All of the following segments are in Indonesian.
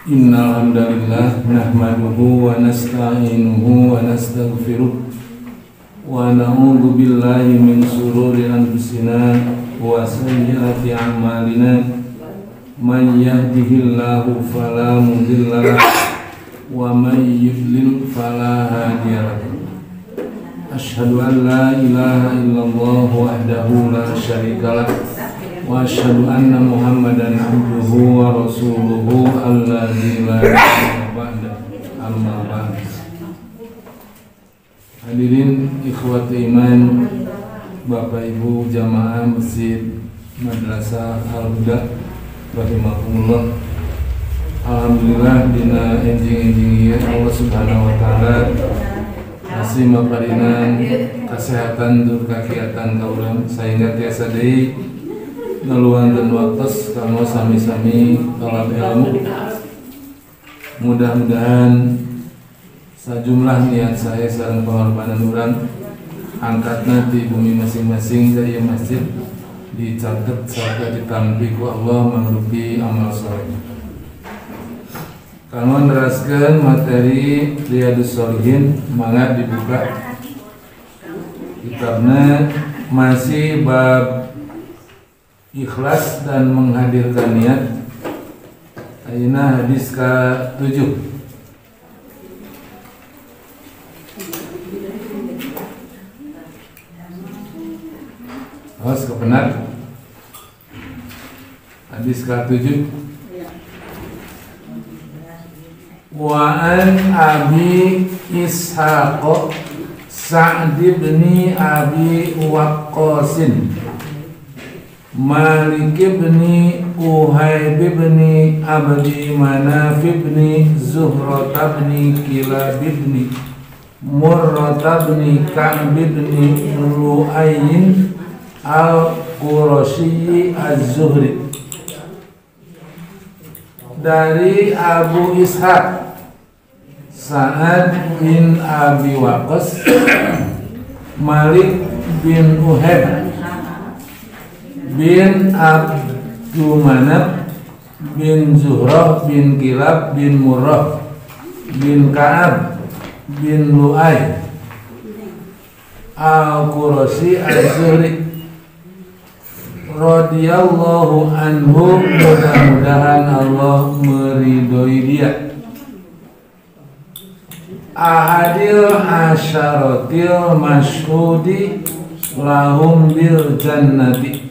Innal hamdalillah nahmaduhu wa nasta'inuhu wa nastaghfiruh wa na'udzu billahi min shururi anfusina wa sayyiati a'malina man yahdihillahu fala mudilla lahu wa man yudlil fala hadiya lahu. Asyhadu an la ilaha illallah wahdahu la syarika lahu wa asyhadu anna Muhammadan abduhu wa rasuluhu alladzi la nabiyya ba'da. Amma ba'd. Hadirin ikhwati iman, Bapak Ibu jamaah Masjid Madrasah Al-Huda rahimakumullah. Alhamdulillah dina enjing-enjing Allah Subhanahu wa taala masih maparinan kesehatan dur kakiatan kaurang sehingga tiasa deui ngaluankeun waktos kanggo sami-sami talab ilmu. Mudah-mudahan sajumlah niat saya sareng pengorbanan urang angkatna di bumi masing-masing ka ieu masjid dicatet sarta ditampi ku Allah mangrupi amal saleh. Kanggo neraskeun materi Riyadhus Shalihin, mangga dibuka kitabna masih bab ikhlas dan menghadirkan niat. Ayeuna hadis ke-7. Awas kebenar. Hadis ke-7. Wa an Abi Ishaq Sa'd bin Abi Waqqasin Malik bin Uhayb bin Abdi Manaf bin Zuhrah bin Kilab bin Murrah bin Ka'b bin Lu'ayyin Al-Qurashi Az-Zuhri. Dari Abu Ishaq Sa'ad bin Abi Waqqas, Malik bin Uhayb bin Abdu Manaf bin Zuhrah bin Kilab bin Murrah bin Ka'ab bin Lu'ay Al-Qurashi Az-Zuhri radhiyallahu anhu, mudah-mudahan Allah meridhoi dia. Ahadil asyaratil masyhudi lahum bil jannati.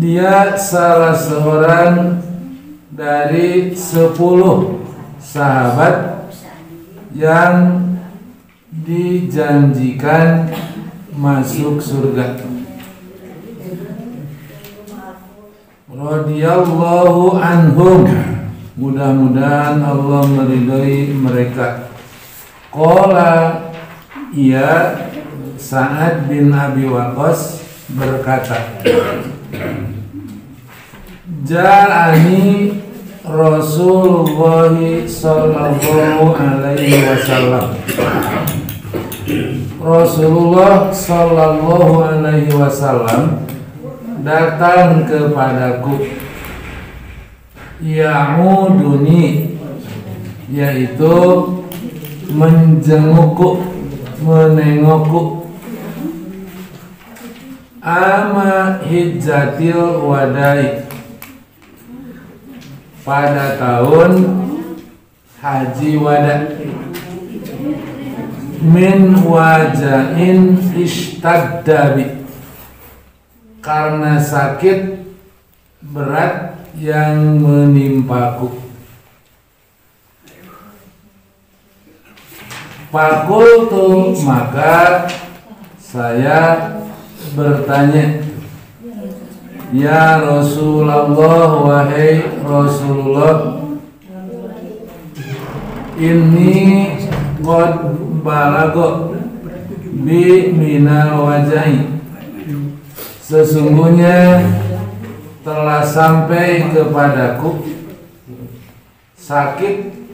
Dia salah seorang dari 10 sahabat yang dijanjikan masuk surga. Radhiyallahu anhum, mudah-mudahan Allah meridhai mereka. Qala, ia Sa'ad bin Abi Waqqas berkata, Ja'ani Rasulullah sallallahu alaihi wasallam. Rasulullah sallallahu alaihi wasallam datang kepadaku, ya'uduni, yaitu menjengukku, menengokku, ama hijjatil wadai, pada tahun haji wada, min wajain ishtaddabi, karena sakit berat yang menimpaku. Fakultu, maka saya bertanya, ya Rasulullah, wahai Rasulullah, ini qad balago bi minal wajai, sesungguhnya telah sampai kepadaku sakit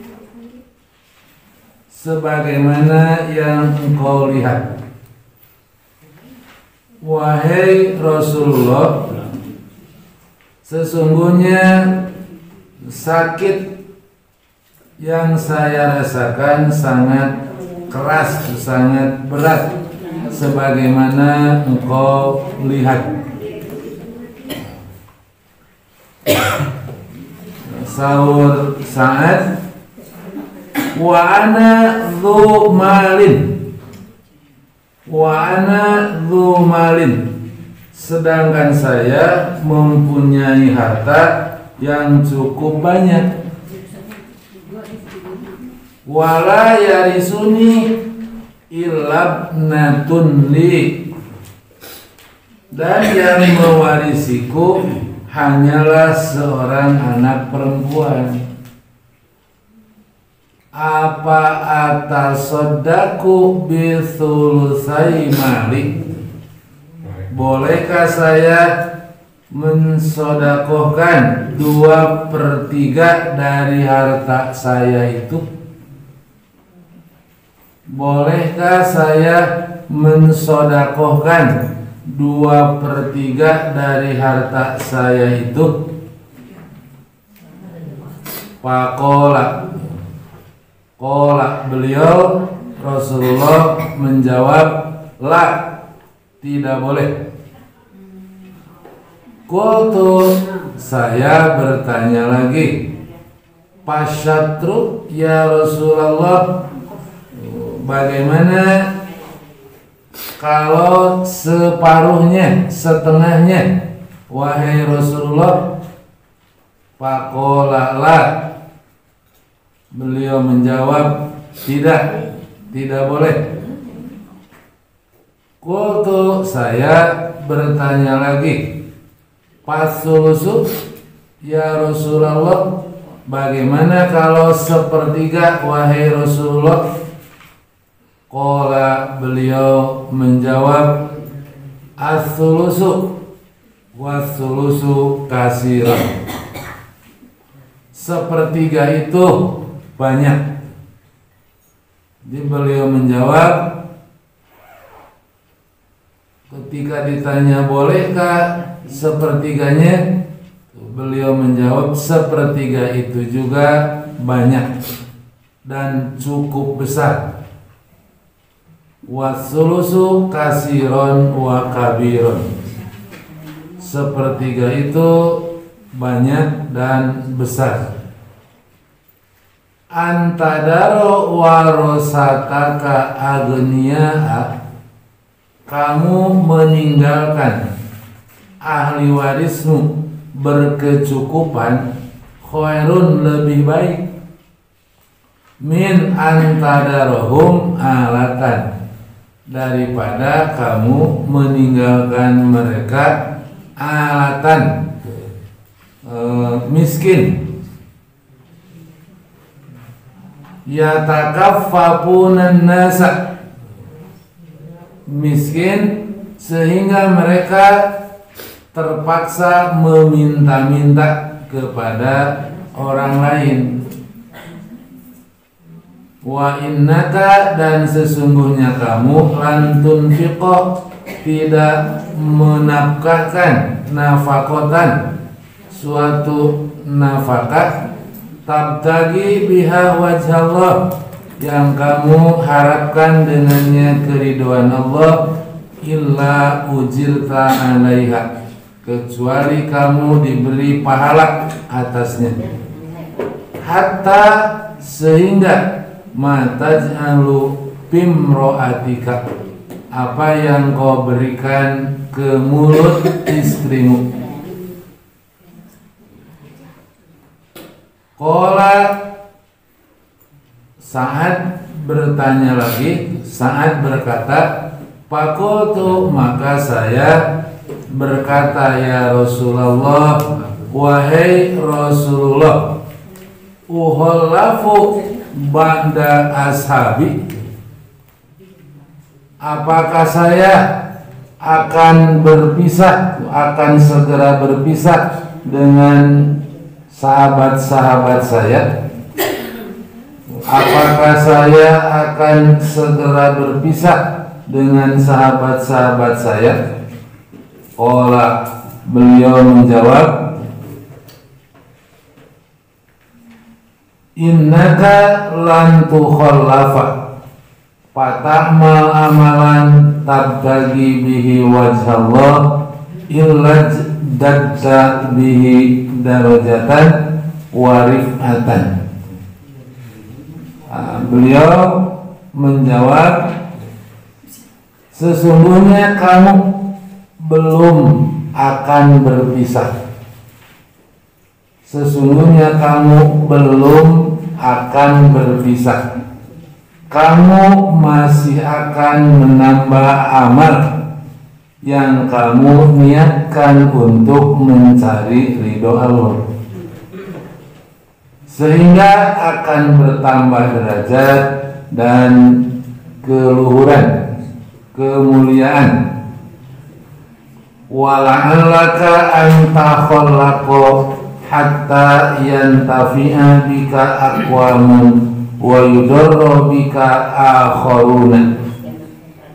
sebagaimana yang engkau lihat. Wahai Rasulullah, sesungguhnya sakit yang saya rasakan sangat keras, sangat berat, sebagaimana engkau lihat. Sahur Sa'ad, wa ana dzu malin, sedangkan saya mempunyai harta yang cukup banyak. Wala yarisuni illabnatun li, dan yang mewarisiku hanyalah seorang anak perempuan. Apa atasaddaku bisulusai mali, bolehkah saya mensodakohkan 2/3 dari harta saya itu? Bolehkah saya mensodakohkan 2/3 dari harta saya itu? Qala beliau Rasulullah menjawab, la, tidak boleh. Qultu, saya bertanya lagi, pasyatru ya Rasulullah, bagaimana kalau separuhnya, setengahnya, wahai Rasulullah? Faqala la, beliau menjawab, tidak boleh. Qultu, saya bertanya lagi, pasulusu ya Rasulullah, bagaimana kalau 1/3, wahai Rasulullah? Qala, beliau menjawab, as-sulusu was-sulusu katsiran, 1/3 itu banyak. Jadi beliau menjawab, ketika ditanya bolehkah 1/3-nya, beliau menjawab 1/3 itu juga banyak dan cukup besar. Wasulusu kasiron wa kabirun, 1/3 itu banyak dan besar. Antadaro warosataka agniyaha, kamu meninggalkan ahli warismu berkecukupan, khairun, lebih baik, min antadarohum alatan, daripada kamu meninggalkan mereka alatan, miskin. Yatakaffafunan nasa, miskin sehingga mereka terpaksa meminta-minta kepada orang lain. Wa innaka, dan sesungguhnya kamu, lan tunfiqo, tidak menafkahkan, nafakotan, suatu nafkah, tabtagi biha wajhallah, yang kamu harapkan dengannya keridhaan Allah, illa ujirta alaiha, kecuali kamu diberi pahala atasnya. Hatta, sehingga, mataj'alu bimro'atika, apa yang kau berikan ke mulut istrimu. Qala, Sa'ad bertanya lagi, Sa'ad berkata, faqultu, maka saya berkata, ya Rasulullah, wahai Rasulullah, uhallafu ba'da ashabi, apakah saya akan berpisah, akan segera berpisah dengan sahabat-sahabat saya? Apakah saya akan segera berpisah dengan sahabat-sahabat saya? Qala, beliau menjawab, innaka lan tukhallafa fata'mal amalan tabtagi bihi wajhallah illa dadda bihi darajatan wa rif'atan. Beliau menjawab, sesungguhnya kamu belum akan berpisah. Sesungguhnya kamu belum akan berpisah. Kamu masih akan menambah amal yang kamu niatkan untuk mencari ridho Allah, sehingga akan bertambah derajat dan keluhuran, kemuliaan. Wala'allaka an takhallaqa hatta yantafi'a bika aqwamun wa yudarra bika akharuna.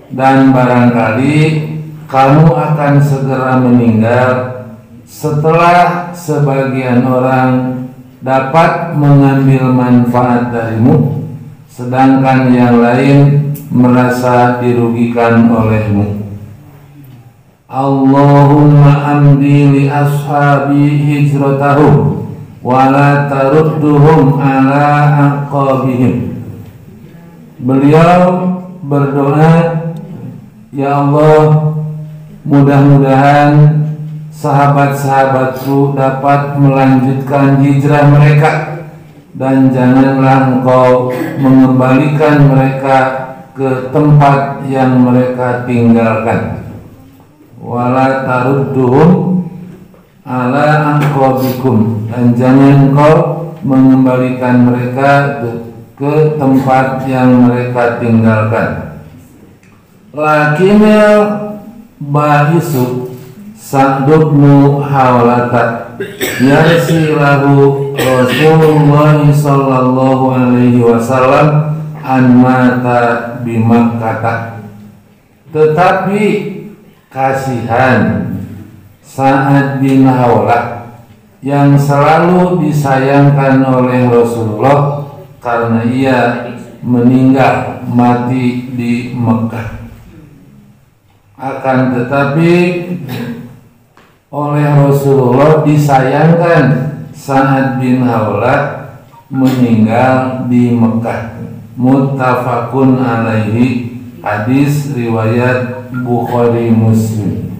Dan barangkali kamu akan segera meninggal setelah sebagian orang dapat mengambil manfaat darimu, sedangkan yang lain merasa dirugikan olehmu. Allahumma amdi li ashabi hijratahum wa la tarudduhum ala aqabihim. Beliau berdoa, ya Allah, mudah-mudahan sahabat-sahabatku dapat melanjutkan hijrah mereka, dan janganlah engkau mengembalikan mereka ke tempat yang mereka tinggalkan. Wala tarudduhum ala aqabikum, dan jangan engkau mengembalikan mereka ke tempat yang mereka tinggalkan. Lakinil ba'isu Sa'd bin Hawlata yarsilahu Rasulullah sallallahu alaihi wasallam an mata bi Makkah. Tetapi kasihan Sa'ad bin Hawlah yang selalu disayangkan oleh Rasulullah karena ia meninggal mati di Mekah. Akan tetapi oleh Rasulullah disayangkan Sa'ad bin Hawlah meninggal di Mekah. Muttafaqun alaihi, hadis riwayat Bukhari Muslim.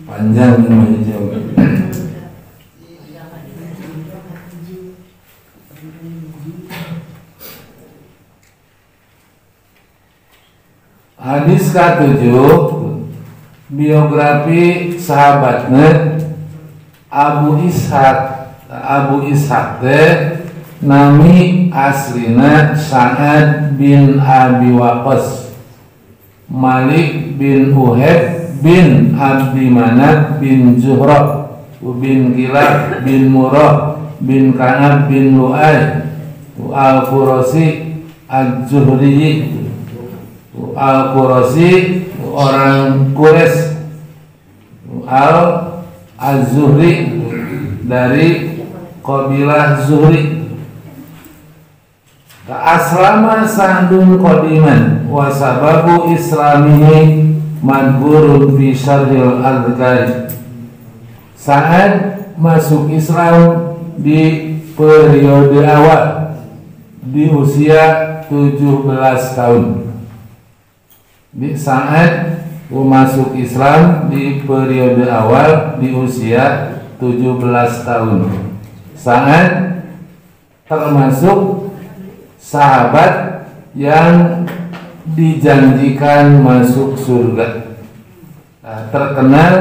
Panjang ini jauh. Hadis ke-7, biografi sahabatnya Abu Ishaq nami aslina Sa'ad bin Abi Waqqas, Malik bin Uheb bin Abdi Manaf bin Zuhrah bin Kilab bin Murrah bin Ka'ab bin Lu'ay Al-Qurasi Al-Zuhri, Al-Qurasi orang Quraisy, Al-Zuhri dari kabilah Zuhri. Aslama Sa'dun qadiman wa sababu islamihi madburun fi syarhil adhkari. Sa'ad masuk Islam di periode awal, di usia 17 tahun. Di Sa'ad masuk Islam di periode awal di usia 17 tahun. Sa'ad termasuk sahabat yang dijanjikan masuk surga, terkenal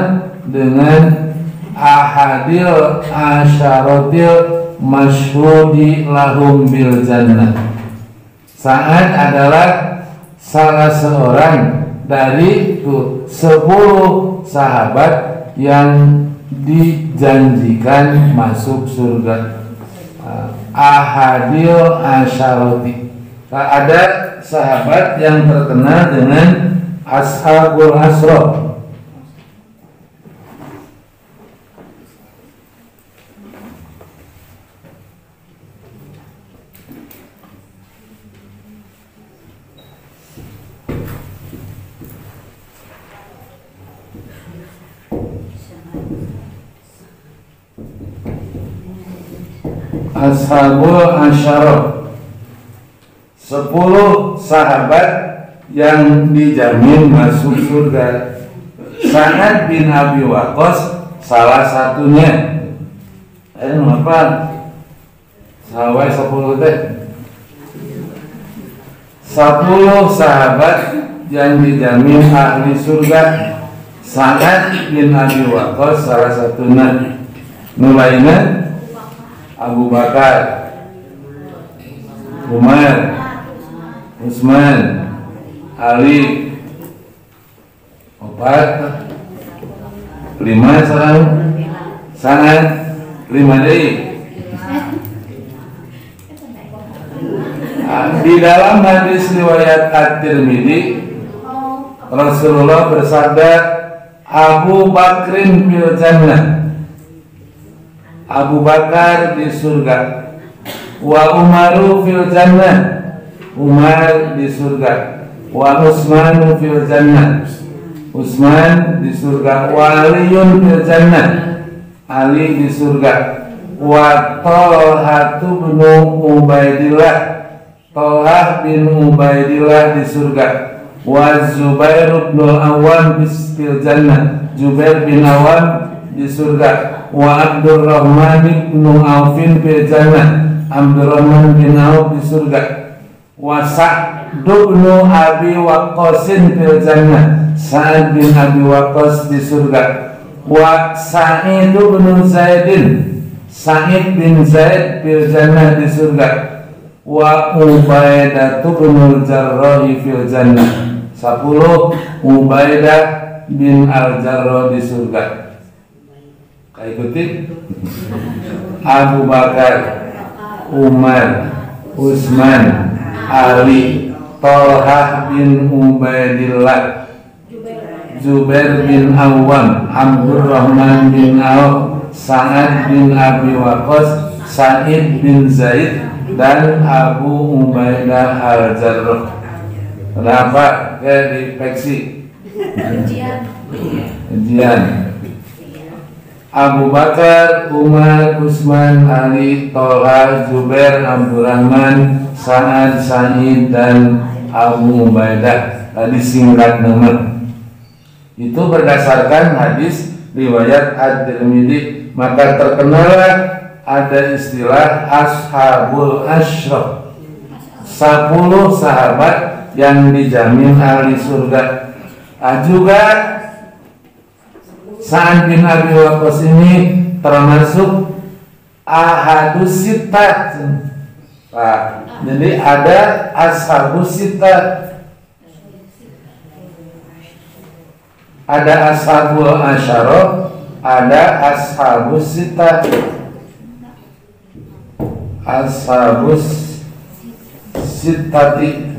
dengan ahadil asyaratil masyhudi lahum bil jannah. Sa'ad adalah salah seorang dari 10 sahabat yang dijanjikan masuk surga. Ahadil asyarati, ada sahabat yang terkenal dengan Ashabul Asra. Ashabul Asyarah, 10 sahabat yang dijamin masuk surga. Sa'ad bin Abi Waqqas salah satunya. Apa? Sawai 10 teh. 10 sahabat yang dijamin ahli surga. Sa'ad bin Abi Waqqas salah satunya. Nulaina Abu Bakar, Umar, Utsman, Ali, 4, 5 sareng Sa'ad, 5 deui. Di dalam hadis riwayat At-Tirmidzi, Rasulullah bersabda, Abu Bakrin fil jannah, Abu Bakar di surga, wa Umaru fil jannah, Umar di surga, wa Utsman fil jannah, Utsman di surga, wa Aliun fil jannah, Ali di surga, wa Thalhah bin Ubaidillah, Thalhah bin Ubaidillah di surga, wa Zubair bin Awam fil jannah, Zubair bin Awam di surga, wa Abdurrahman bin Auf fil jannah, Abdurrahman bin Auf di surga, wa Sa'd bin Abi Waqqas fil jannah, Sa'ad bin Abi Waqqas di surga, wa Sa'id bin Zaidin, Sa'id bin Zaid fil jannah di surga, wa Ubaidah bin Jarrah fil jannah, 10 Ubaidah bin Al-Jarrah di surga. Ikuti Abu Bakar, Umar, Utsman, Ali, Thalhah bin Ubaidillah, Zubair bin Awam, Abdurrahman bin Auf, Sa'ad bin Abi Waqqas, Sa'id bin Zaid, dan Abu Ubaidah Al-Jarrah. Kenapa? Diinfeksi ujian. Abu Bakar, Umar, Utsman, Ali, Thalhah, Zubair, Abdurrahman, Sa'ad, Sa'id, dan Abu Ubaidah. Tadi singkat nama. Itu berdasarkan hadis riwayat At-Tirmidzi. Maka terkenallah ada istilah Ashabul Asyarah, 10 sahabat yang dijamin ahli surga. Juga Sa'ad bin Abi Waqqas ini termasuk ahadus sittah. Jadi ada ashabus sittah, ada ashabul asyarah, ada ashabus sittah. Ashabus sittati,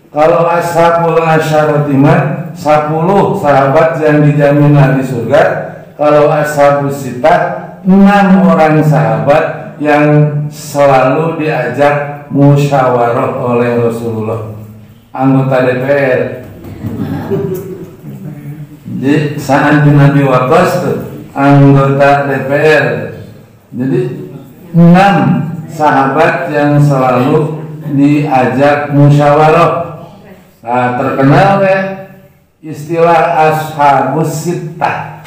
kalau ashabul asyarati 10 sahabat yang dijamin ahli surga. Kalau ashabus sittah 6 orang sahabat yang selalu diajak musyawarah oleh Rasulullah, anggota DPR. Jadi Sa'ad bin Abi Waqqas anggota DPR. Jadi 6 sahabat yang selalu diajak musyawarah. Nah, terkenal ya istilah ashabus sittah.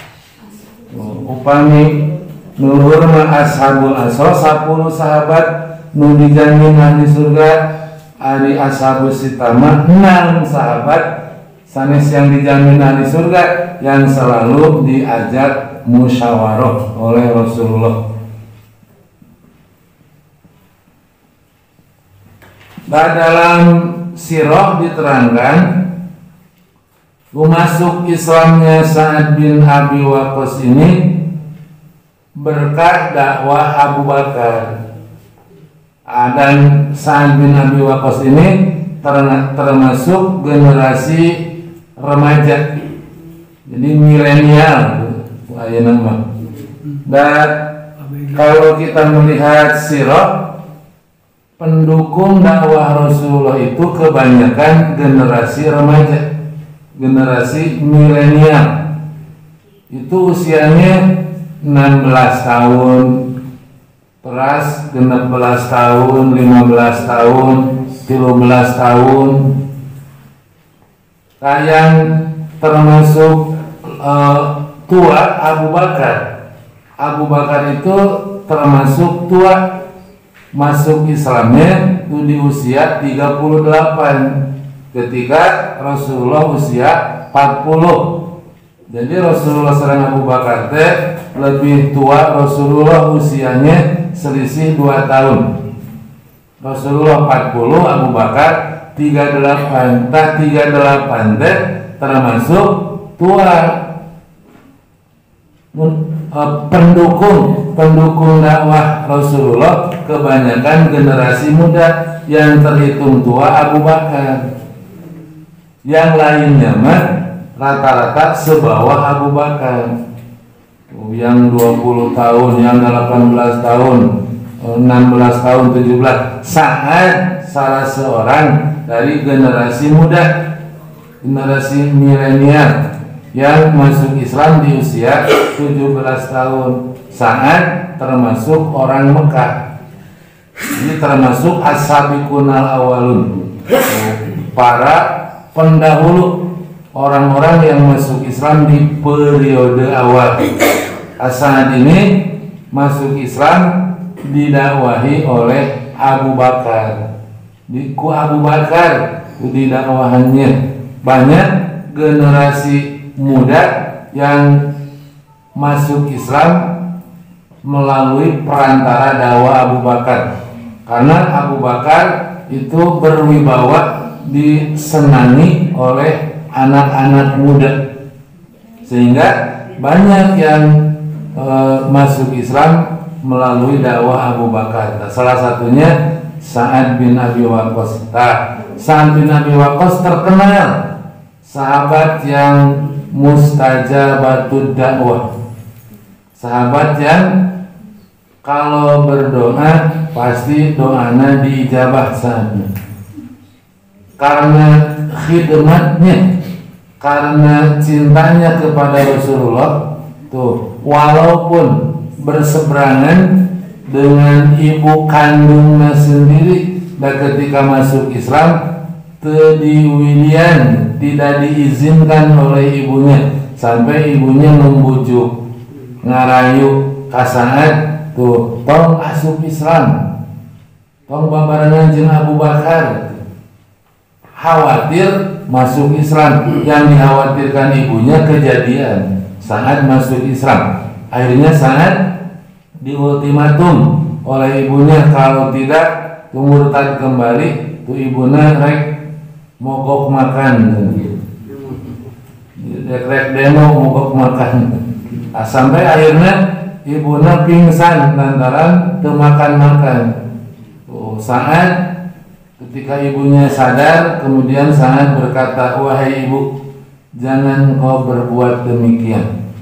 Upami nuhur ma ashabul asyarah, 10 sahabat nu dijamin ahli surga. Ari ashabus sittah 6 sahabat sanes yang dijamin ahli surga yang selalu diajak musyawarah oleh Rasulullah. Nah, dalam sirah diterangkan masuk Islamnya Sa'ad bin Abi Waqqas ini berkat dakwah Abu Bakar. Dan Sa'ad bin Abi Waqqas ini termasuk generasi remaja, jadi milenial. Dan kalau kita melihat sirah, pendukung dakwah Rasulullah itu kebanyakan generasi remaja, generasi milenial. itu usianya 16 tahun, teras 16 tahun, 15 tahun, 13 tahun. Yang termasuk tua Abu Bakar. Abu Bakar itu termasuk tua, masuk Islamnya itu di usia 38 ketika Rasulullah usia 40. Jadi Rasulullah SAW Abu Bakar lebih tua Rasulullah usianya selisih 2 tahun. Rasulullah 40, Abu Bakar 38. Tak 38 termasuk tua. Pendukung dakwah Rasulullah kebanyakan generasi muda, yang terhitung tua Abu Bakar. Yang lainnya mah rata-rata sebawah Abu Bakar. Yang 20 tahun, yang 18 tahun, 16 tahun, 17. Saat salah seorang dari generasi muda, generasi milenial yang masuk Islam di usia 17 tahun, saat termasuk orang Mekah. Ini termasuk as-sabiqunal awalun, para pendahulu, orang-orang yang masuk Islam di periode awal. Saat ini masuk Islam didakwahi oleh Abu Bakar. Ku Abu Bakar didakwahannya banyak generasi muda yang masuk Islam melalui perantara dakwah Abu Bakar. Karena Abu Bakar itu berwibawa disenangi oleh anak-anak muda, sehingga banyak yang masuk Islam melalui dakwah Abu Bakar. Salah satunya Sa'ad bin Abi Waqqas. Sa'ad bin Abi Waqqas terkenal sahabat yang mustajabatud dakwah, sahabat yang kalau berdoa pasti doanya diijabah saatnya. Karena khidmatnya, karena cintanya kepada Rasulullah, tuh walaupun berseberangan dengan ibu kandungnya sendiri, dan ketika masuk Islam tediwilian, tidak diizinkan oleh ibunya, sampai ibunya membujuk, ngarayu kasangat, tuh tong asup Islam, tong babarengan jeung Abu Bakar. Khawatir masuk Islam, yang dikhawatirkan ibunya kejadian saat masuk Islam. Akhirnya saat diultimatum oleh ibunya, kalau tidak murtad kembali, tuh ibunya rek mogok makan, rek demo mogok makan. Sampai akhirnya ibunya pingsan lantaran teu makan-makan. Saat ketika ibunya sadar, kemudian Sa'ad berkata, wahai ibu, jangan kau berbuat demikian.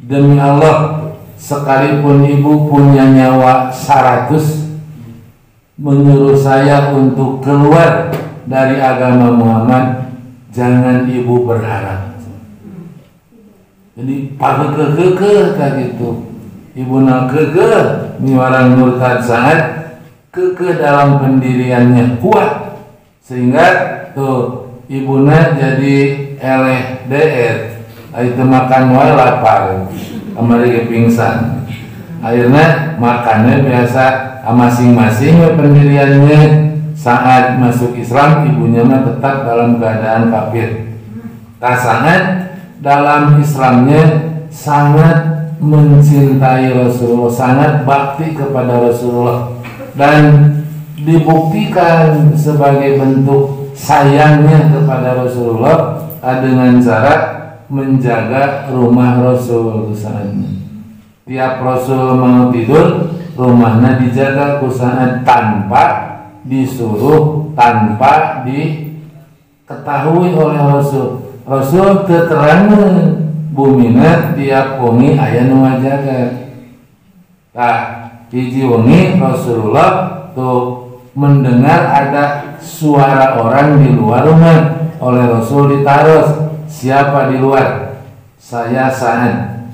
Demi Allah, sekalipun ibu punya nyawa 100, menyuruh saya untuk keluar dari agama Muhammad, jangan ibu berharap. Jadi pageke kayak gitu. Ibu nak keke, niwaran murtad Sa'ad, keke dalam pendiriannya kuat, sehingga tuh ibuna jadi eleh deet, itu makan wae lapar, kamari pingsan. Akhirnya makannya biasa masing-masing pendiriannya. Saat masuk Islam, ibunya mah tetap dalam keadaan kafir. Sangat dalam Islamnya sangat mencintai Rasulullah, sangat bakti kepada Rasulullah, dan dibuktikan sebagai bentuk sayangnya kepada Rasulullah dengan cara menjaga rumah Rasul saatnya. Tiap Rasul mau tidur, rumahnya dijaga saat tanpa disuruh, tanpa diketahui oleh Rasul. Rasul keterangan bumina tiap wengi aya nu ngajaga. Hiji wengi Rasulullah tuh mendengar ada suara orang di luar rumah. Oleh Rasul ditaros, siapa di luar? saya Sa'ad,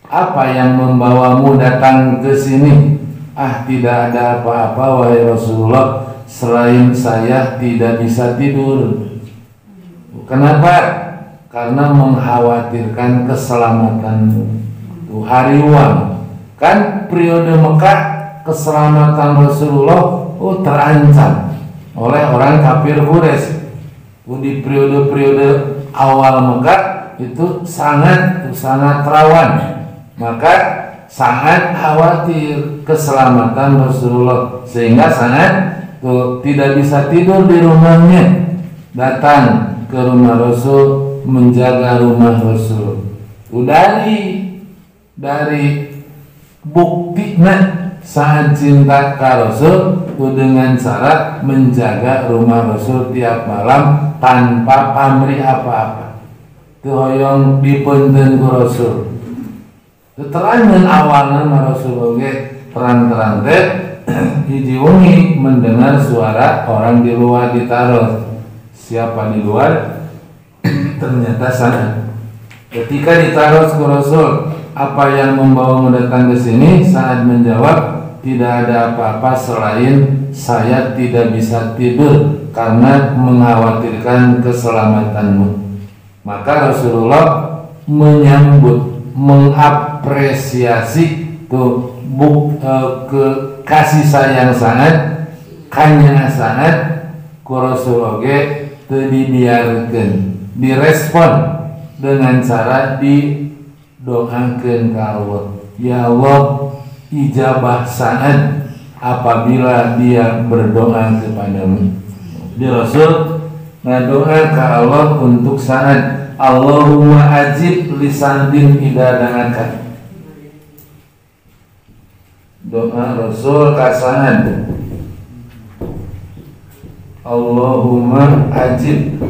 apa yang membawamu datang ke sini? Tidak ada apa-apa wahai Rasulullah, selain saya tidak bisa tidur. Kenapa? Karena mengkhawatirkan keselamatanmu. Hari uang kan periode Mekah, keselamatan Rasulullah terancam oleh orang kafir Quraisy. Di periode-periode awal Mekah itu sangat rawan. Maka sangat khawatir keselamatan Rasulullah, sehingga sangat tidak bisa tidur di rumahnya, datang ke rumah Rasul, menjaga rumah Rasul. Dari buktinya sangat cinta ke Rasul dengan cara menjaga rumah Rasul tiap malam tanpa pamrih apa-apa. Itu hoyong dipunten ku Rasul. Keterangan awalnya Rasulullah terang-terang hiji wengi mendengar suara orang di luar ditaruh. Siapa di luar? Ternyata Sa'ad. Ketika ditaruh ke Rasul, apa yang membawamu datang ke sini? Sa'ad menjawab, tidak ada apa-apa selain saya tidak bisa tidur karena mengkhawatirkan keselamatanmu. Maka Rasulullah menyambut, mengapresiasi kasih sayang Sa'ad, kanya Sa'ad ku Rasulullah dibiarkan, direspon dengan cara didoakan ke Allah. Ya Allah, ijabah Sa'ad apabila dia berdoa kepadamu. Di Rasul ngadoa ke Allah untuk Sa'ad, Allahumma ajib lisandin idza da'aka. Doa Rasul ka Sa'ad, Allahumma ajib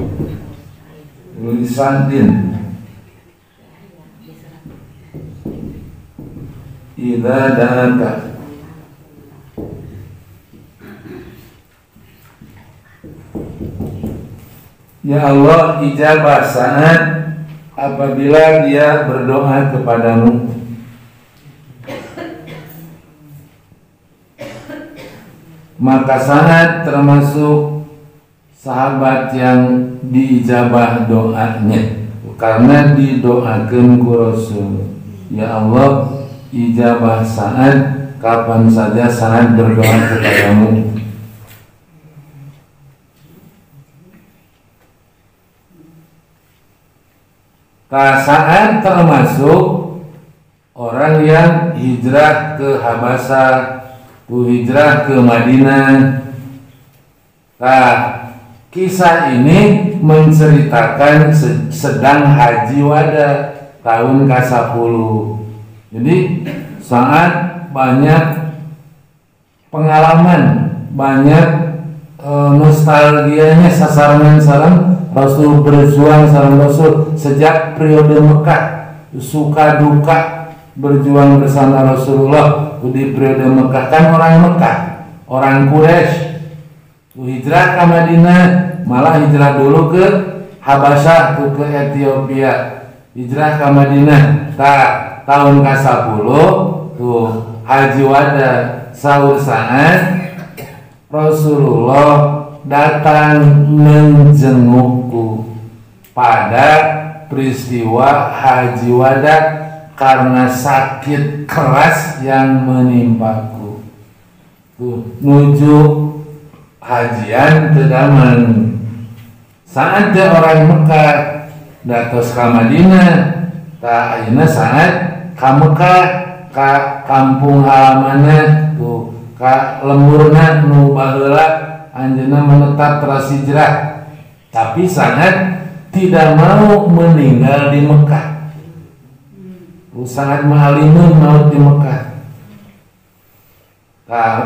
lisandin idza da'aka. Ya Allah, ijabah Sa'ad apabila dia berdoa kepadamu. Maka Sa'ad termasuk sahabat yang diijabah doanya karena didoakan ku Rasul. Ya Allah, ijabah Sa'ad kapan saja Sa'ad berdoa kepadamu. Sa'ad termasuk orang yang hijrah ke Habasah, hijrah ke Madinah. Kisah ini menceritakan sedang haji wada tahun ke-10. Jadi Sa'ad banyak pengalaman, banyak nostalgianya sasaran Rasul berjuang sareng Rasul sejak periode Mekah, suka duka berjuang bersama Rasulullah. Di periode Mekah kan orang Mekah, orang Quraisy hijrah ke Madinah, malah hijrah dulu ke Habasyah, ke Ethiopia, hijrah ke Madinah. Tahun ke-10 haji wada sahur Sa'ad, Rasulullah datang menjengukku pada peristiwa haji wada karena sakit keras yang menimpaku. Menuju hajian ke Daman. Saat orang Mekah datos ke Madinah, ayeuna Sa'ad ka Mekah, ka kampung halamanna ka lemburna nu baheula anjeunna menetap teras hijrah. Tapi Sa'ad tidak mau meninggal di Mekah. Sangat mahalimun maut di Mekah.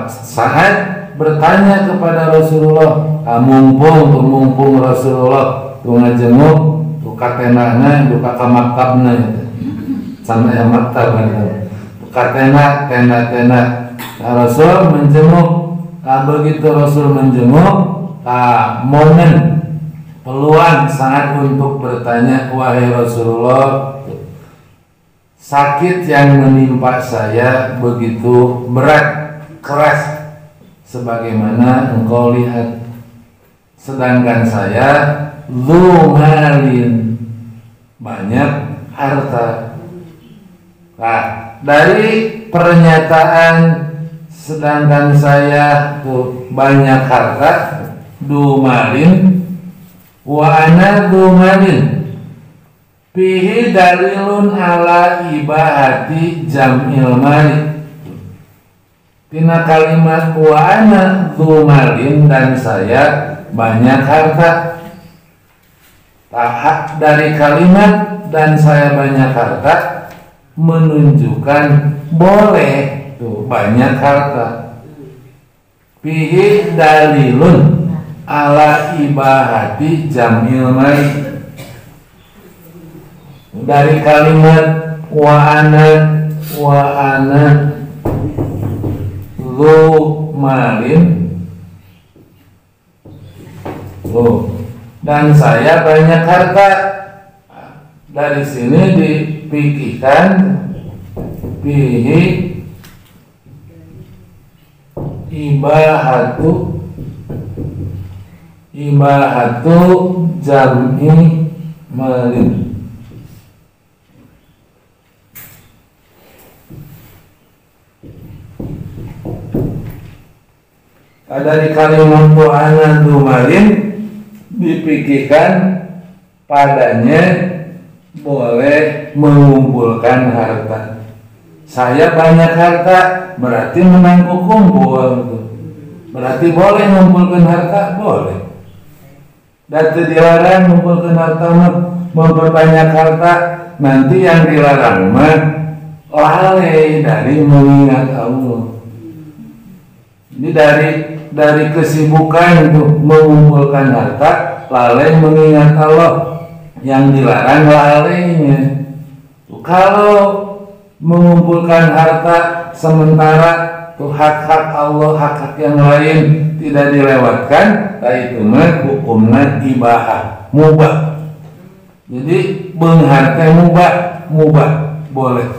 Sa'ad bertanya kepada Rasulullah, mumpung Rasulullah ngajenguk katenana duka ka maktabna sama yang maktab katena tenda Rasul menjenguk. Begitu Rasul menjenguk, momen peluang Sa'ad untuk bertanya, wahai Rasulullah, sakit yang menimpa saya begitu berat, keras, sebagaimana engkau lihat. Sedangkan saya lumalin, banyak harta. Nah, dari pernyataan sedangkan saya tuh banyak harta, dumalin wa ana dumalin, fihi dalilun ala ibahati jam'il mali. Tina kalimat wa ana dumalin dan saya banyak harta. Tahap dari kalimat dan saya banyak harta menunjukkan boleh tuh banyak harta. Fihi dalilun ala ibahati jam'il mali. Dari kalimat wa ana lu malin, dan saya banyak harta. Dari sini dipikirkan fihi ibahatu jam'i malin. Dari kalimat wa'ana dumalin dipikirkan padanya boleh mengumpulkan harta. Saya banyak harta berarti menangku kumpul, berarti boleh mengumpulkan harta, boleh. Dan dilarang mengumpulkan harta, memperbanyak harta. Nanti yang dilarang mah lalai dari mengingat Allah. Ini dari kesibukan untuk mengumpulkan harta, lalai mengingat Allah. Yang dilarang lalainya. Kalau mengumpulkan harta sementara tuh hak-hak Allah, hak-hak yang lain tidak dilewatkan, itu mah hukumnya ibahah, mubah. Jadi mengharta mubah boleh.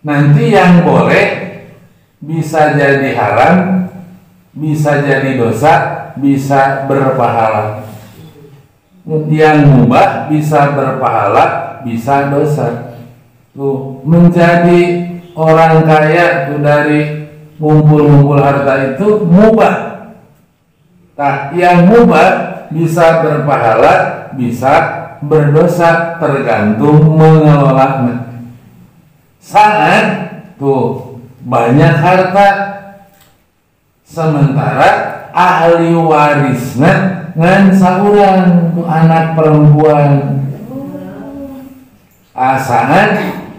Nanti yang boleh bisa jadi haram, bisa jadi dosa, bisa berpahala. Yang mubah bisa berpahala, bisa dosa. Tuh, menjadi orang kaya tuh dari ngumpul-ngumpul harta itu mubah. Nah, yang mubah bisa berpahala, bisa berdosa, tergantung mengelolanya. Saat tuh banyak harta, sementara ahli warisnya ngan saurang tuh anak perempuan, asal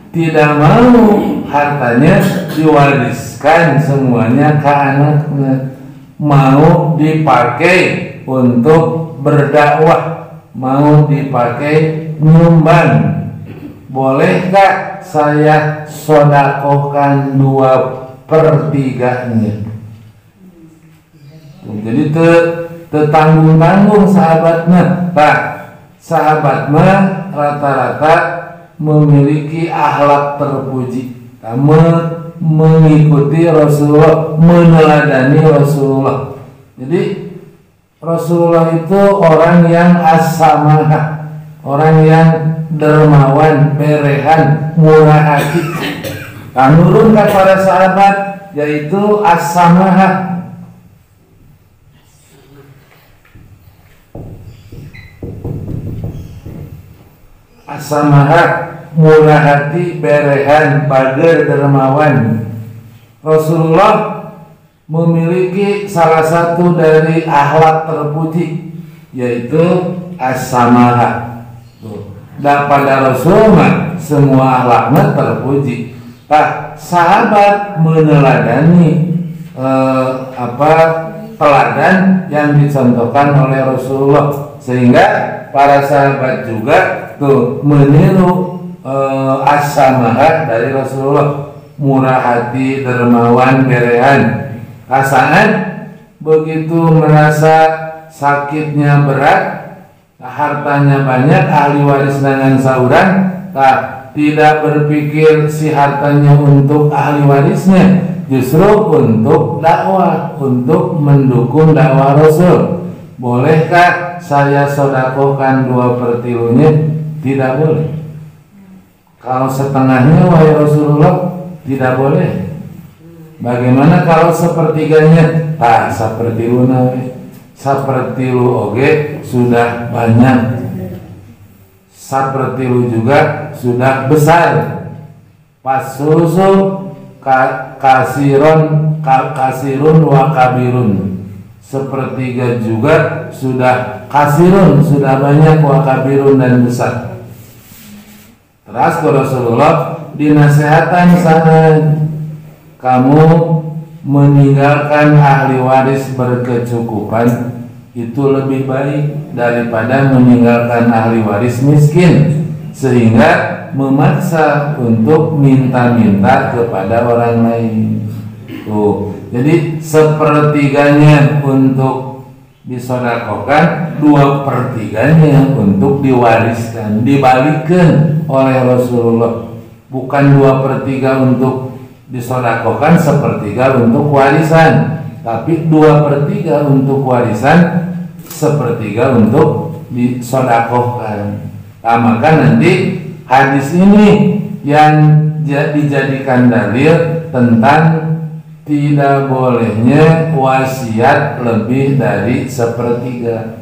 tidak mau hartanya diwariskan semuanya ke anaknya, mau dipakai untuk berdakwah, mau dipakai nyumbang. Bolehkah saya sodakohkan 2/3-nya? Jadi tetanggung-tanggung sahabatnya. Nah, sahabat mah rata-rata memiliki akhlak terpuji, mengikuti Rasulullah, meneladani Rasulullah. Jadi Rasulullah itu orang yang as-samahah, orang yang dermawan, berehan, murah hati. Nurun kepada sahabat yaitu as-samahah. As-samahah, murah hati, berehan, bager, dermawan. Rasulullah memiliki salah satu dari akhlak terpuji yaitu as-samahah. Dan pada Rasulullah semua akhlaknya terpuji. Nah, sahabat meneladani teladan yang dicontohkan oleh Rasulullah, sehingga para sahabat juga tuh meniru as-samahah dari Rasulullah, murah hati, dermawan, berehan. Asaan begitu merasa sakitnya berat, hartanya banyak, ahli waris dengan sauran, tidak berpikir si hartanya untuk ahli warisnya, justru untuk dakwah, untuk mendukung dakwah Rasul. Bolehkah saya sodakohkan 2/3-nya? Tidak boleh. Kalau setengahnya, wahai Rasulullah, tidak boleh. Bagaimana kalau sepertiganya? Tah, sapertiluna, sapertilu oge sudah banyak. Sapertilu juga sudah besar. Pasusu kasirun wa kabirun. Sepertiga juga sudah kasirun, sudah banyak, wa kabirun, dan besar. Terus Rasulullah dinasehatan sana, kamu meninggalkan ahli waris berkecukupan itu lebih baik daripada meninggalkan ahli waris miskin, sehingga memaksa untuk minta-minta kepada orang lain. Jadi sepertiganya untuk disodakokan, 2/3-nya untuk diwariskan, dibalikkan oleh Rasulullah. Bukan 2/3 untuk disodakokan, 1/3 untuk warisan, tapi 2/3 untuk warisan, 1/3 untuk disodakohkan. Nah, maka nanti hadis ini yang dijadikan dalil tentang tidak bolehnya wasiat lebih dari 1/3.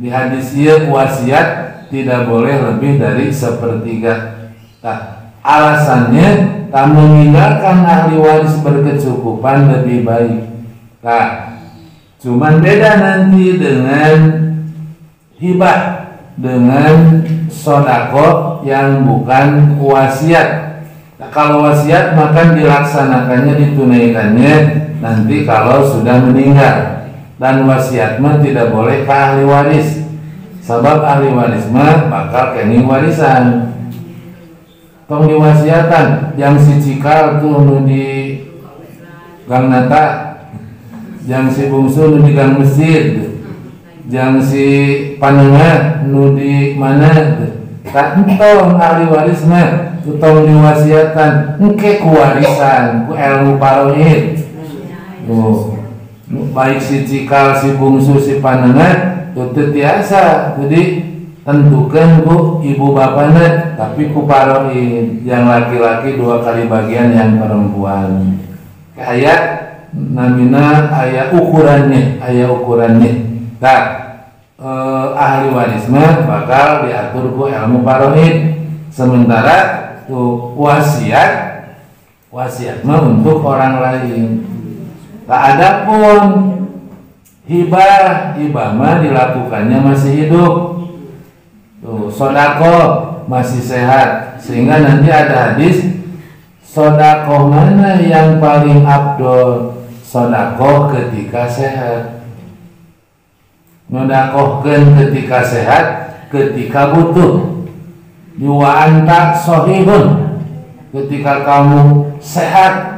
Di hadis ini wasiat tidak boleh lebih dari 1/3. Nah, alasannya tak meninggalkan ahli waris berkecukupan lebih baik. Nah, cuman beda nanti dengan hibah, dengan sodako yang bukan wasiat. Nah, kalau wasiat maka dilaksanakannya, ditunaikannya nanti kalau sudah meninggal. Dan wasiat mah tidak boleh ke ahli waris, sebab ahli waris mah bakal kenging warisan. Tong diwasiatan yang si cikal tuh nu di Gang Nata, yang si bungsu nu di Gang Mesir, yang si panengah nu di mana, tak entong ahli waris mah tong diwasiatan engke ku warisan, ku ilmu paroid. Baik si cikal, si bungsu, si panengah itu tiasa, jadi tentukan ku ibu bapaknya, tapi ku paroid, yang laki-laki 2 kali bagian yang perempuan. Kayak namina aya ukurannya, Nah, ahli waris mah bakal diatur ku ilmu paroid. Sementara tuh wasiat mah untuk orang lain. Tak ada pun hibah mah dilakukannya masih hidup. Tuh, sodako masih sehat, sehingga nanti ada hadis sodako mana yang paling abdol? Sodako ketika sehat. Nodakohkeun ketika sehat, ketika butuh. Wa anta sohihun, ketika kamu sehat.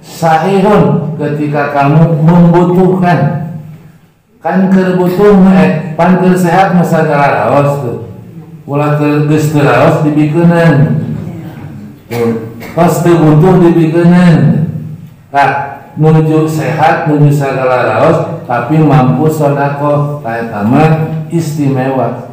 Sahihun, ketika kamu membutuhkan. Kan keur butuh pan keur sehat masa raos tuh. Ulah geus teu raos dibikeunan. Pas teu butuh dibikeunan. Nah, menuju sehat, menuju sagala raos, tapi mampu sedekah, eta mah istimewa.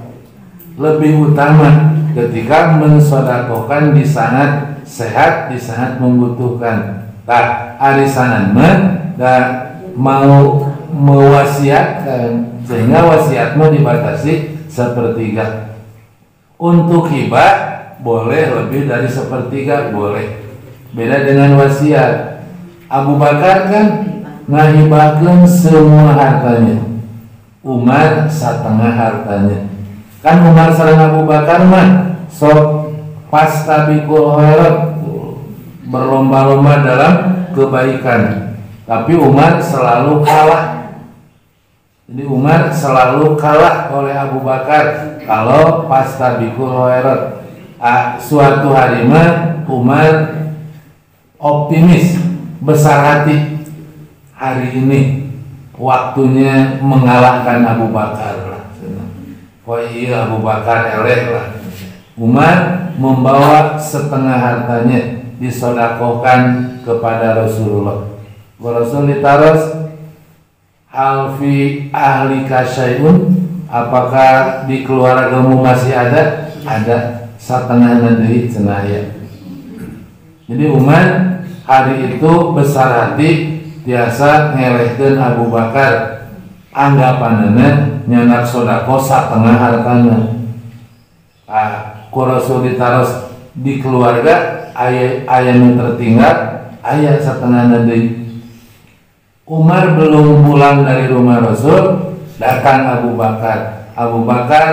Lebih utama ketika mensedekahkan di saat sehat, di saat membutuhkan. Nah, arisanan mah da mau mewasiatkan, sehingga wasiat mah dibatasi 1/3. Untuk hibah boleh lebih dari 1/3, boleh. Beda dengan wasiat. Abu Bakar kan ngahibahkeun semua hartanya, Umar setengah hartanya. Kan Umar sareng Abu Bakar mah sok fastabiqul khairat, berlomba-lomba dalam kebaikan. Tapi Umar selalu kalah. Jadi Umar selalu kalah oleh Abu Bakar kalau fastabiqul khairat. Suatu hari mah Umar optimis, besar hati, hari ini waktunya mengalahkan Abu Bakar lah. Oh iya, Abu Bakar eleh lah. Umar membawa setengah hartanya disodakohkan kepada Rasulullah. Rasul ditaros, hal fi ahli kasyaiun, apakah di keluargamu masih ada? Ada, setengah nanti cenaya. Jadi Umar hari itu besar hati, biasa ngelehkeun Abu Bakar, anggapanana nyanak sodako setengah hartana. Ku Rasul ditaros di keluarga ayah nu tertinggal, ayah setengah nanti. Umar belum pulang dari rumah Rasul, datang Abu Bakar. Abu Bakar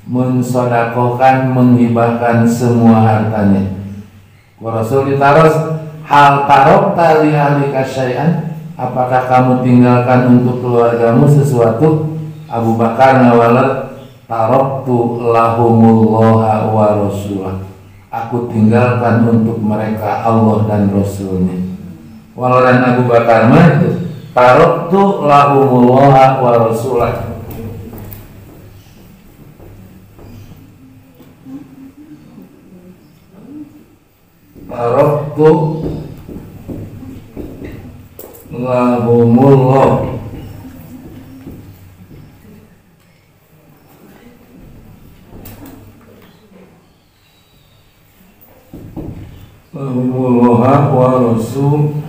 mensodakohkan, menghibahkan semua hartanya. Rasul ditaros, hal tarok tali ahli kasyai'an, apakah kamu tinggalkan untuk keluargamu sesuatu? Abu Bakar ngawaler, taroktu lahumullaha wa rasulah, aku tinggalkan untuk mereka Allah dan Rasulnya. Walaupun Abu Bakar mah taroktu lahumullaha wa rasulah, taroktu lahumullah wa rasul,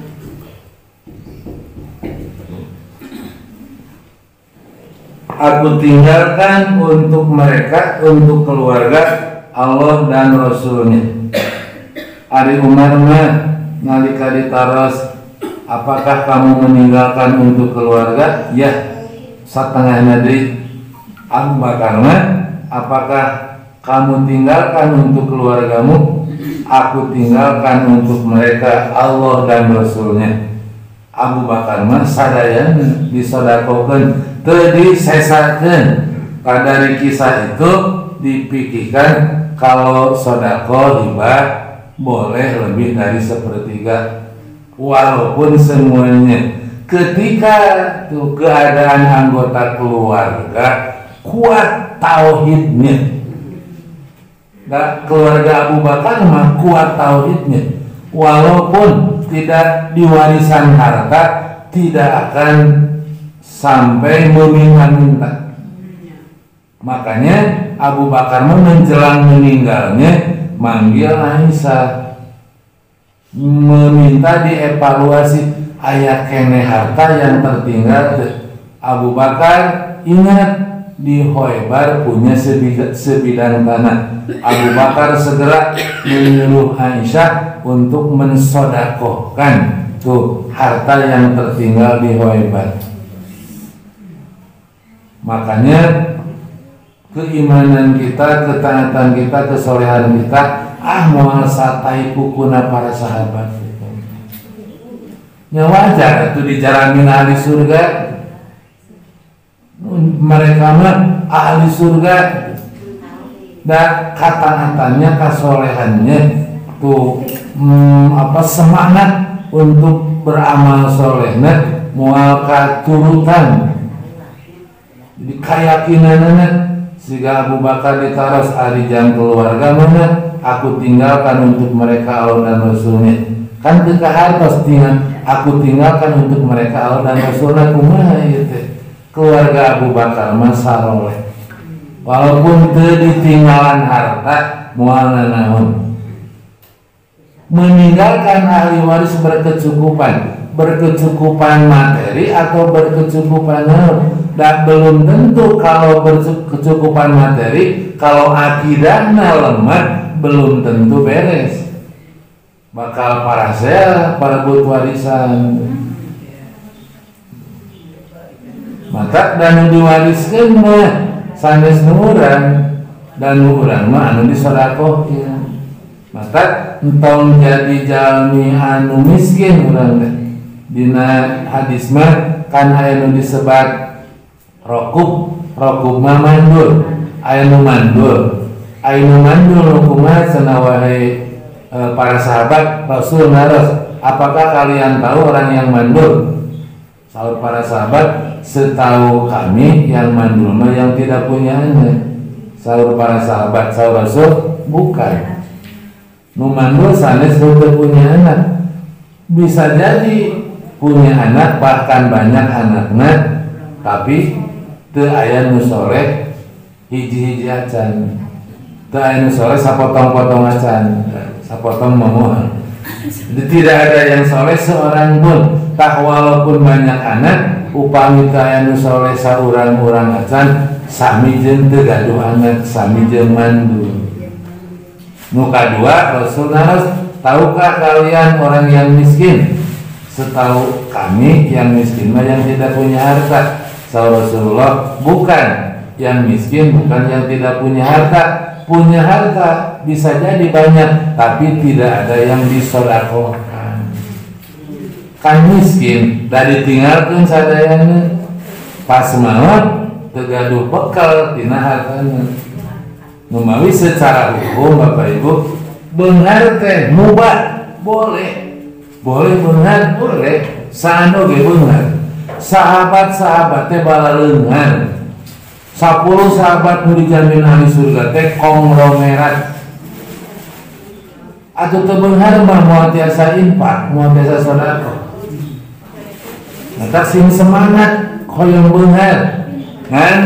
aku tinggalkan untuk mereka, untuk keluarga Allah dan Rasulnya. Ari Umar mah nalika ditaros, apakah kamu meninggalkan untuk keluarga? Ya, setengah nadri. Abu Bakar mah, apakah kamu tinggalkan untuk keluargamu? Aku tinggalkan untuk mereka Allah dan Rasulnya. Abu Bakar mah sadayan disodakokeun, teu disesakeun. Pada kisah itu dipikirkan kalau sodako hibah boleh lebih dari sepertiga, walaupun semuanya ketika tuh keadaan anggota keluarga kuat tauhidnya. Nah, keluarga Abu Bakar mah kuat tauhidnya, walaupun tidak diwarisan harta, tidak akan sampai meminta-minta. Makanya Abu Bakar menjelang meninggalnya manggil Aisyah, meminta dievaluasi, aya kene harta yang tertinggal. Abu Bakar ingat di Khoibar punya sebidang tanah. Abu Bakar segera menyuruh Aisyah untuk mensodakohkan tuh harta yang tertinggal di Khoibar. Makanya keimanan kita, ketaatan kita, kesolehan kita, moal satai pukuna para sahabat. Ya wajar itu dijalanin ahli surga. Mereka mah ahli surga, dan kata-katanya, kesolehannya tuh semangat untuk beramal solehna moal katurutan. Jadi keyakinannya sehingga Abu Bakar ditaros ari jang keluarga mana aku tinggalkan untuk mereka Allah dan Rasulnya. Kan teu kahartos aku tinggalkan untuk mereka Allah dan Rasulnya, kumaha ieu teh? Keluarga Abu Bakar mah saroleh, walaupun teu ditinggalan harta moal nanaon. Meninggalkan ahli waris berkecukupan materi atau berkecukupan dan belum tentu. Kalau berkecukupan materi, kalau akidahnya lemah, belum tentu beres, bakal para but warisan. Maka dan diwariskeun mah sanes nu urang, dan nu urang mah anu disodakohkeun. Maka entong jadi jalmi anu miskin urang teh. Dina hadis mah kan aya nu disebat rokub mah mandul, aya nu mandul hukumna cenah para sahabat. Rasul naros, apakah kalian tahu orang yang mandul? Saur para sahabat, setahu kami yang mandul mah yang tidak punya anak. Saur para sahabat, saur Rasul, bukan. Nu mandul sanes teu punya anak. Bisa jadi punya anak, bahkan banyak anaknya, tapi teu aya nu soleh hiji-hiji acan. Teu aya nu soleh sapotong-potong acan, sapotong momohan. Tidak ada yang soleh seorang pun. Tak walaupun banyak anak, upami teu aya nu soleh saurang-urang acan, sami jeung teu gaduh anak, sami jeung mandul. Nu kadua, Rasulullah, tahukah kalian orang yang miskin? Setahu kami yang miskin mah yang tidak punya harta. Saur Rasulullah, bukan. Yang miskin bukan yang tidak punya harta. Punya harta bisa jadi banyak, tapi tidak ada yang disodakohkan. Kan miskin, dari tinggalkan sadayana, pas maut tegaduh bekal tina hartana. Numawi secara hukum Bapak Ibu, beunghar teh mubah boleh beunghar boleh, saano ge beunghar. Sahabat-sahabat teh balaleungan. 10 sahabat nu dijamin ahli surga teh konglomerat. Atuh teu beunghar mah moal tiasa infak, moal tiasa sedekah. Eta sing semangat hoyong beunghar. Ngan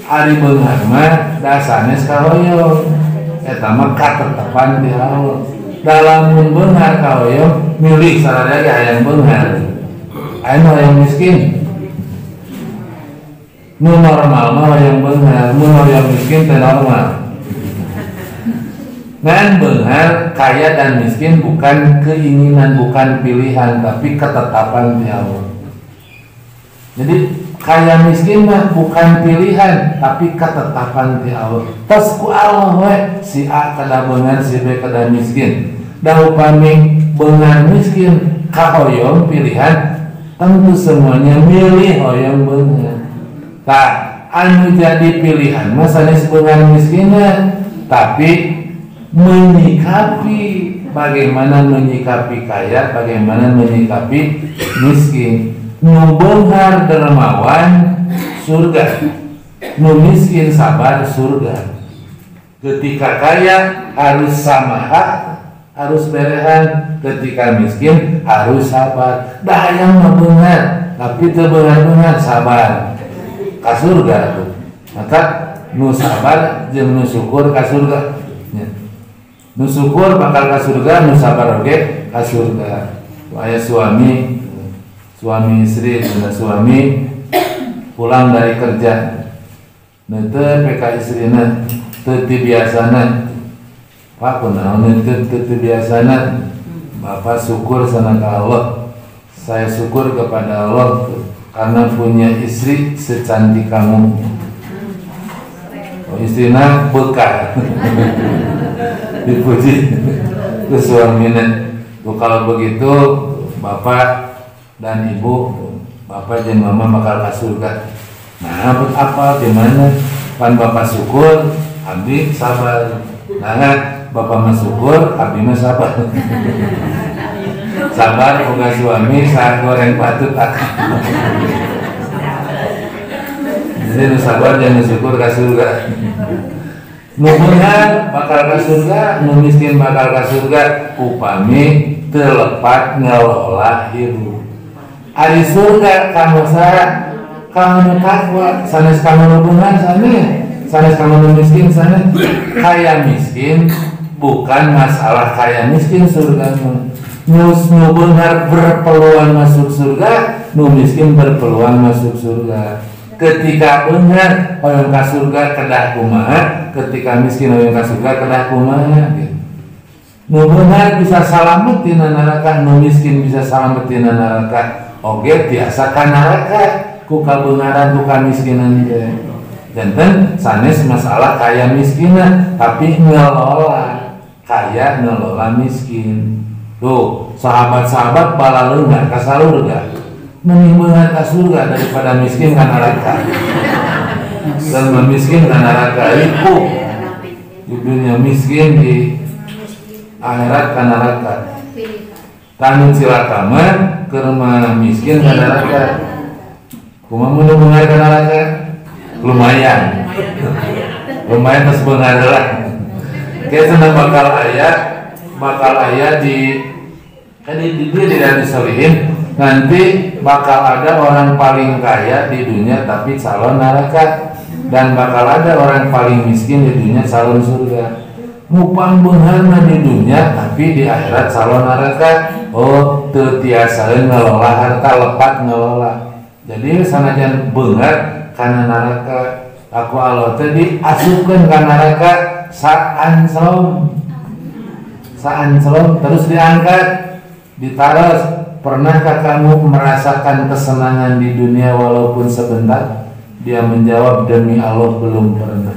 ari beunghar mah da sanes kahoyong. Eta mah katetepan di Allah. Dalam beunghar kahoyong milih sararea ge hayang beunghar. Aya yang miskin. Nu normal mah yang beunghar, mun yang miskin teh normal. Ngan beunghar kaya dan miskin bukan keinginan, bukan pilihan, tapi ketetapan di Allah. Jadi kaya miskin mah bukan pilihan, tapi ketetapan di Allah. Tos ku Allah we si A kada beunghar, si B kada miskin. Da upami beunghar miskin kahoyong pilihan, tentu semuanya milih hoyong beunghar. Tak anu jadi pilihan masa beunghar miskinnya, tapi menyikapi bagaimana menyikapi kaya, bagaimana menyikapi miskin. Nu beunghar dermawan surga, nu miskin sabar surga. Ketika kaya harus samaha, harus berehan. Ketika miskin harus sabar. Da hayang mah beunghar, tapi teu beunghar sabar ka surga tuh. Maka nu sabar jeung nu syukur ka surga. Nu syukur bakal ka surga, nu sabar oge ka surga. Aya suami istri, suami pulang dari kerja. Teu PK istrina teu biasana. Pak kunaon teu biasana. Bapak syukur sana ka Allah. Saya syukur kepada Allah karena punya istri secantik kamu. Istrina bekal. Dipuji ke suaminya. Kalau begitu Bapak dan Ibu, Bapak dan Mama bakal ke surga. Nah, apa gimana? Kan Bapak syukur, abdi sabar. Nah, Bapak mah syukur, abdi mah sabar. Sabar boga suami saat goreng patut akal. Jadi nu sabar dan nu syukur ka surga. Nu beunghar bakal ka surga, nu miskin bakal ka surga, upami terlepat ngelola hidup. Ari surga kamu saha? Kamu takwa, sanes kamu nu beunghar sanes kamu nu miskin sanes. Kaya miskin bukan masalah kaya miskin surga mah. Nu beunghar berpeluang masuk surga, nu miskin berpeluang masuk surga. Ketika beunghar hoyong ka surga kedah kumaha, ketika miskin hoyong ka surga kedah kumaha gitu. Nu beunghar bisa salamet tina neraka, nu miskin bisa salamet tina neraka. Oge tiasa ka neraka ku kabeungaran ku kamiskinan teh. Janten sanes masalah kaya miskinna, tapi ngelola kaya ngelola miskin. Tuh, sahabat-sahabat balaleungan ka surga. Mending beunghar ka surga daripada miskin ka neraka. Dan miskin ka neraka itu. Di dunia miskin, di akhirat ka neraka. Tanu cilaka mah keur miskin ka neraka. Kumaha mun beunghar ka neraka? Lumayan. lumayan terus benar lah. Kayak senang bakal ayah di disolihin. Nanti bakal ada orang paling kaya di dunia tapi calon neraka, dan bakal ada orang paling miskin di dunia calon surga. Mupang beunghar di dunia tapi di akhirat calon neraka. Oh, teu tiasa ngelola harta, lepat ngelola. Jadi sanajan beunghar kana neraka, aku Allah teh diasupkeun ka neraka saanclom terus diangkat ditaros. Pernahkah kamu merasakan kesenangan di dunia walaupun sebentar? Dia menjawab, demi Allah belum pernah.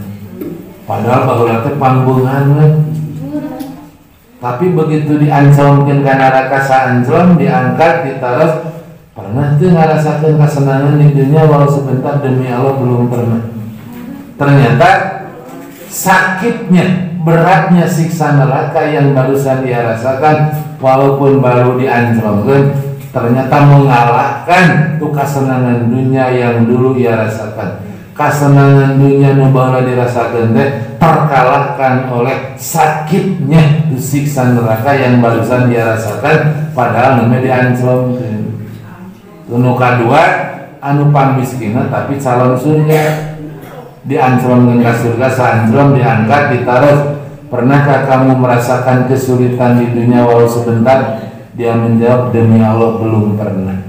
Padahal baheula teh pangbeungan. Tapi begitu diancamkeun ka neraka saanclom, diangkat ditaros, pernah teu ngarasakeun kesenangan di dunia walau sebentar? Demi Allah belum pernah. Ternyata sakitnya, beratnya siksa neraka yang barusan dia rasakan walaupun baru diancamkeun, ternyata mengalahkan tuh kesenangan dunia yang dulu ia rasakan. Kesenangan dunia nu baheula dirasakeun teh terkalahkan oleh sakitnya tuh siksa neraka yang barusan dia rasakan padahal namanya diancamkeun. Nu kadua anu pamiskinna tapi calon surga, diancamkeun ka surga saanclom diangkat ditaruh. Pernahkah kamu merasakan kesulitan di dunia walau sebentar? Dia menjawab, demi Allah belum pernah.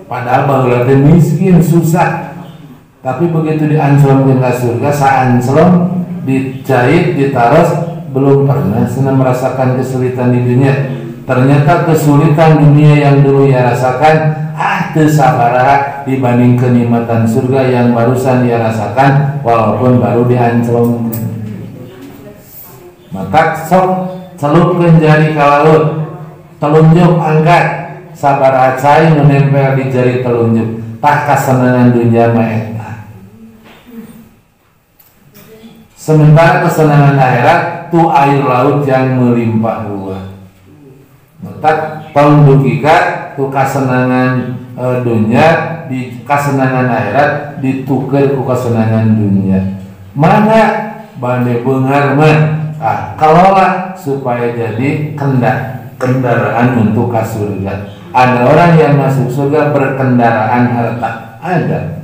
Padahal baheula teh miskin, susah. Tapi begitu diancamkeun ka surga saanclom dijahit ditaros, belum pernah senang merasakan kesulitan di dunia. Ternyata kesulitan dunia yang dulu ia rasakan teu sabaraha dibanding kenikmatan surga yang barusan dia rasakan walaupun baru diancamkeun. Maka sok celupkeun jari ka laut, telunjuk angkat, sabaraha cai nu nempel di jari telunjuk, tah kasenangan dunia mah eta. Sementara kesenangan akhirat tu air laut yang melimpah ruah. Maka tong dugika tu kasenangan dunia di kasenangan akhirat dituker ku kasenangan dunia. Mana bade beunghar mah kelola supaya jadi kendaraan untuk ke surga. Ada orang yang masuk surga berkendaraan harta, ada.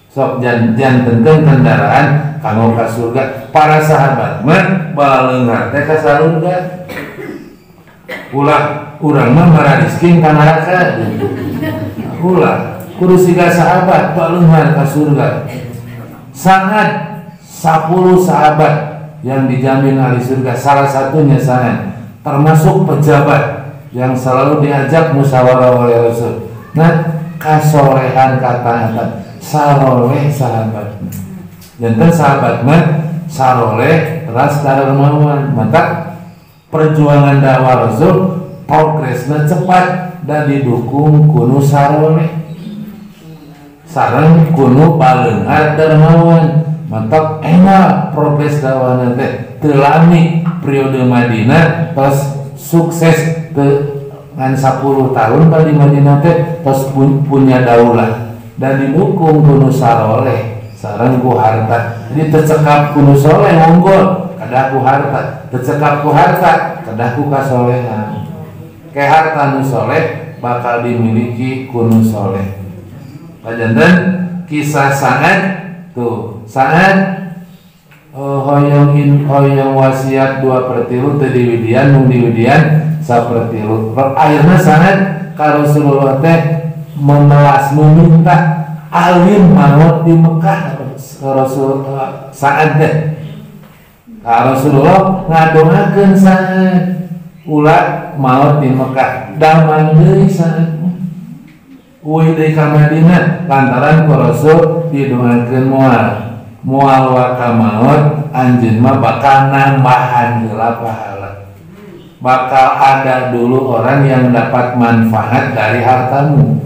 Sok jantenkeun kendaraan kanggo ka surga. Para sahabat mah baleunghar teh ka surga. Ulah urang mah maradiskeun ka neraka. Ulah kudu siga sahabat baleunghar ka surga. Sangat 10 sahabat yang dijamin ahli surga, salah satunya sangat termasuk pejabat yang selalu diajak musyawarah oleh Rasul. Nah, kasolehan kataatan saroleh sahabat. Jantan sahabat mah saroleh teras darmawan. Maka perjuangan dakwah Rasul progresnya cepat dan didukung kuno saroleh sareng kuno baleunghar darmawan. Mantap enak progres dakwah teh telami periode Madinah terus sukses dengan 10 tahun di Madinah teh terus punya daulah dan didukung kuno saroleh sareng ku harta. Jadi tercekap kuno soleh unggul kada ku harta, tercekap ku harta kada ku kasolehan. Ke harta nu soleh bakal dimiliki kuno soleh. Pajanten kisah Sa'ad tuh saat hoyong wasiat 2/3 teu diwidian mung diwidian 1/3. Akhirna saat ka Rasulullah teh memelas meminta alim maut di Mekah. Rasul saat teh ka Rasulullah ngadoakeun saat ulah maut di Mekah damang deui saat uih deui ka Madinah lantaran ku Rasul didoakeun moal wa ka maut anjeun mah bakal nambahan heula pahala. Bakal ada dulu orang yang mendapat manfaat dari hartamu.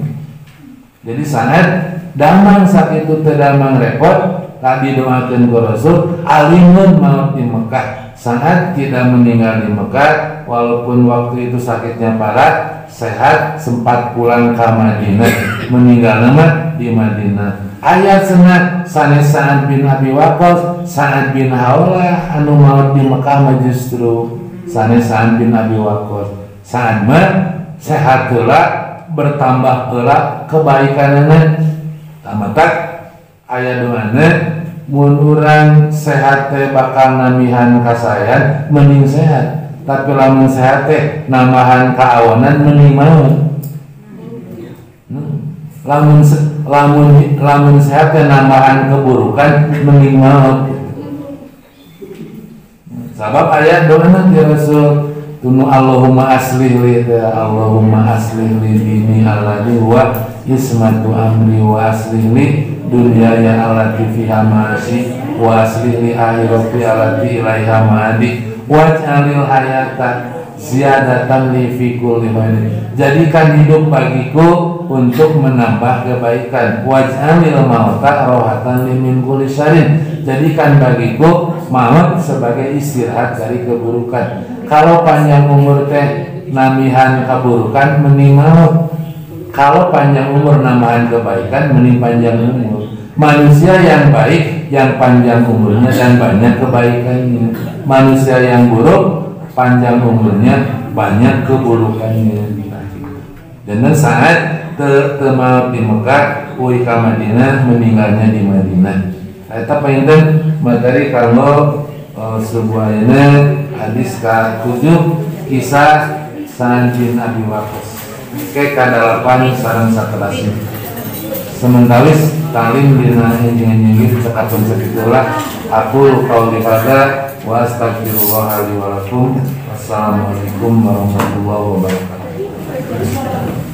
Jadi sangat damang sakitu teu damang repot tadi doakeun ku Rasul alimun maut di Mekah. Sangat tidak meninggal di Mekah walaupun waktu itu sakitnya parah, sehat sempat pulang ke Madinah, meninggal nama di Madinah. ayat senat sanes Sa'ad bin Abi Waqqas, Sa'ad bin Haulah anu maot di Mekah mah justru sanes Sa'ad bin Abi Waqqas. Sa'ad mah sehat heula, bertambah heula kebaikanana. Tamatak aya doana mun urang sehat teh bakal namihan kasayan mending sehat, tapi lamun sehat teh namahan kaawanan mending maut. Lamun sehat teh namahan keburukan mending maut. Sabab aya doana ti Rasul tunu Allahumma aslih li Allahumma aslih li dini alladhi huwa ismatu amri wa aslih li dunyaya allati fiha ma'asi wa aslih li akhirati allati ilaiha ma'adi waj'alil hayata ziyadatan li fi kulli khairin. Jadikan hidup bagiku untuk menambah kebaikan. Waj'alil mauta rohatan li min kulli syarrin. Jadikan bagiku maut sebagai istirahat dari keburukan. Kalau panjang umur teh namihan keburukan mending maut. Kalau panjang umur namahan kebaikan mending panjang umur. Manusia yang baik yang panjang umurnya dan banyak kebaikannya. Manusia yang buruk panjang umurnya banyak keburukannya. Dan saat maut di Mekah, uwi ka Madinah, meninggalnya di Madinah. Eta painten materi kalau sebuah ini hadis ke-7 kisah Sa'ad bin Abi Waqqas. Ke kadalapan sareng saterasna. Sementawis talim dina enjing-enjing cekapun sakitulah. Aku qauli hadza wa astaghfirullah li wa lakum. Wassalamualaikum warahmatullahi wabarakatuh.